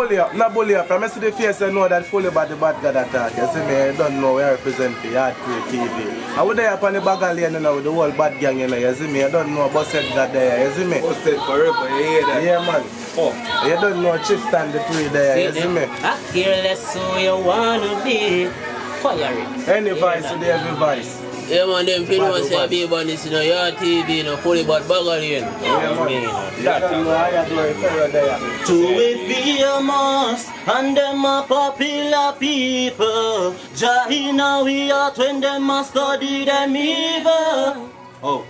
bully up, not bully up. I see the face and know that fully about the bad God attack. You see me, I don't know where I represent for Yard Pre TV. I would there up on the bag of lane, you know, with the whole bad gang, you know, you see me, I don't know about said God there, you see me. Busted forever, you hear that? Yeah, man. Oh. You don't know Tristan the three there, you see me. I care less who you wanna be. Fiery. Any vice today, every vice. Yeah, man, them feel want to say be on this, you know, your TV, you know, fully bad bag again. Yeah, man. That you know, I do it for there. To we famous and them a popular people. Jahina we out when them a study them evil. Oh.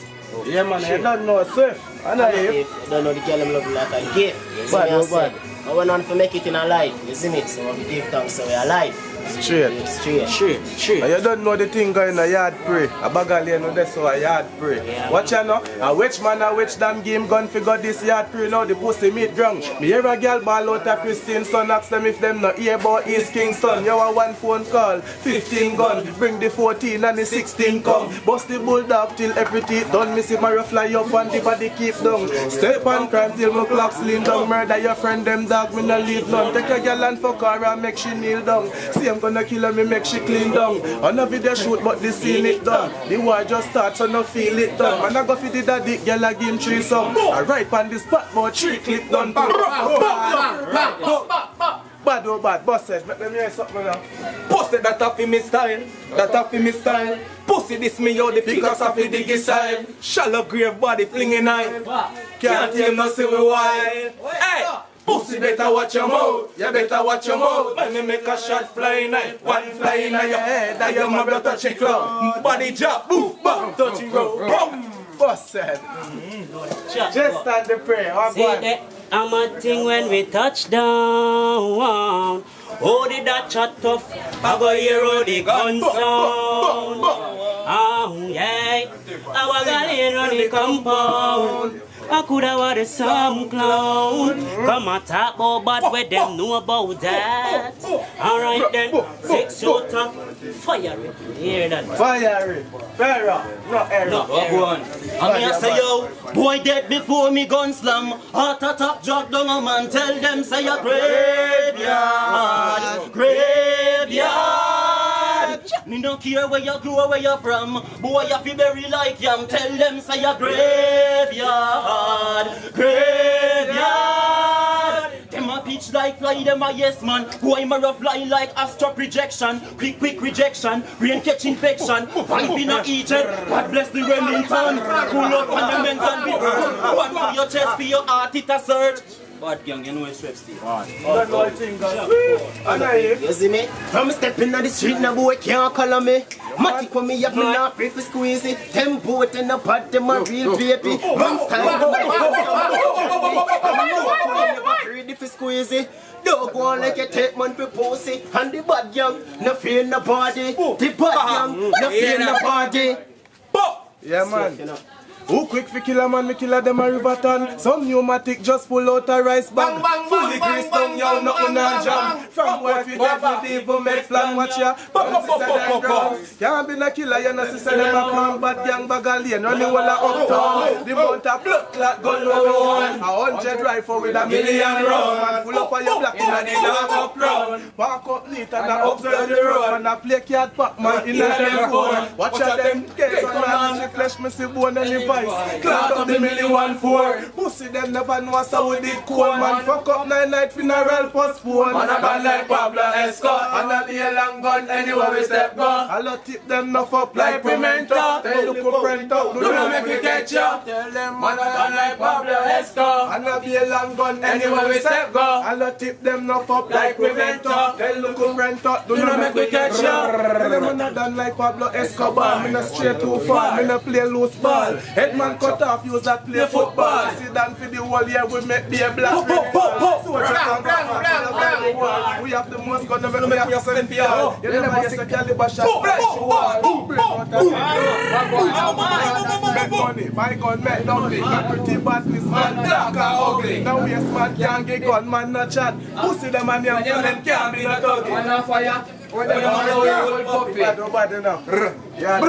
Yeah, man, I don't know Swift. I know if. You don't know the girl I'm looking like a gift. You see Bad, me, I bad. said. I went on to make it in a life. You see me? So we give thanks, so we are alive. Straight. Straight. And you don't know the thing going a Yard Pre. A bag of lane, that's so a Yard Pre. Yeah, watch you know, a which man a which damn game gun figure this Yard Pre now, the pussy meat ground. Me hear a girl ball out a Christine son, ask them if them not hear about East Kingston. You a one phone call, 15 gun, bring the 14 and the 16 come. Bust the bulldog till everything done, me see Mario fly up and the body keep down. Step on crime till my clocks lean down, murder your friend them dog, me no leave none. Take a girl and fuck her and make she kneel down. See I'm gonna kill her, me make she clean down. On a video shoot but the scene it done. The war just starts so no feel it done. Man I go for the daddy girl I give him 3 some. I right on the spot but 3 clip done. Bad oh bad, busted. Let me hear something now. Busted that off in me style. That off in me style. Pussy this me yo the pickaxe off the diggy side. Shallow grave body flinging eye. Can't tell no see we wild. Hey! Pussy better watch your mouth, you better watch your mouth. When me make a shot flying night, one flying in your head, that your mother touch your cloud. Body drop, boof, bam, touching road, boom. Busted. Just on the prayer. See that I'm a thing when we touch down. Oh, did that chat tough? I go hear all the gun sound. Oh, yeah. I was going on the compound. I could have had some clown. Come and talk about bad where them know about that. Alright then, 6 shooter, fiery. Hear that? Fiery. Farrah. Not error. Go on. I mean I say yo, boy dead before me gun slam. Heart attack drop down a man. Tell them say a graveyard. Me don't care where you grew or where you from. Boy you feel bury like yam. Tell them say a graveyard. Them a pitch like fly, them a yes man. Boy I'm a fly like astro projection. Quick rejection, rain catch infection. Five in a Egypt, God bless the Remington. Pull up on the men's and be one for your chest, for your heart, it a search. Bad gang, you know it's strep Steve. That's all thing, guys. You see me? From stepping on the street, no boy can't call me. Matic when me up, me not afraid to squeeze it. Tempo it in the pot, them a real baby. Run style, I'm never afraid if you squeeze it. Don't go on like you take man for pussy. And the bad gang, no fear in the body. The bad gang, no fear in the body. Yeah, man. Who quick fi kill a man, me kill a dem a Riverton. Some pneumatic just pull out a rice bag. Fully grease down, y'all nothing a jam. From where fi dead, you even make plan, watch ya. Can't be no killer, you know, sister dem a crown. Bad gang bag a lane, running all a uptown. The mount a blood clot gun where we want. 100 rifle with a million round. Man full up on your black in a the dog up round. Walk up neat and a observe the road. Man a play card pack man in a them phone. Watch a them get on me flesh, me see bone and the clock up the million 1-4. Pussy them never know so we did cool man. Fuck up 9 night funeral postpone. Man a band like Pablo Escobar. And a be a long gun anywhere we step go. I'll tip them enough up like pimento. They look up print out. Do not make me catch ya. Tell them man a band like Pablo Escobar. And a be a long gun anywhere we step go. I'll tip them enough up like pimento. They look up print out. Do not make me catch ya. Tell them man a done like Pablo Escobar. Me not stray too far. Me not play loose ball. Headman cut off, use that play football. Sit down for the whole year, we make be a black. We have the most gun, never make us send for y'all. You never get a caliber shot. Make money, my gun make nothing. My pretty badness, man, black and ugly. Now yes, man can't get gun, man not chat. Pussy them and them, them can't be no doggy. Man on fire. When they want to roll puppy. Nobody now. Yeah,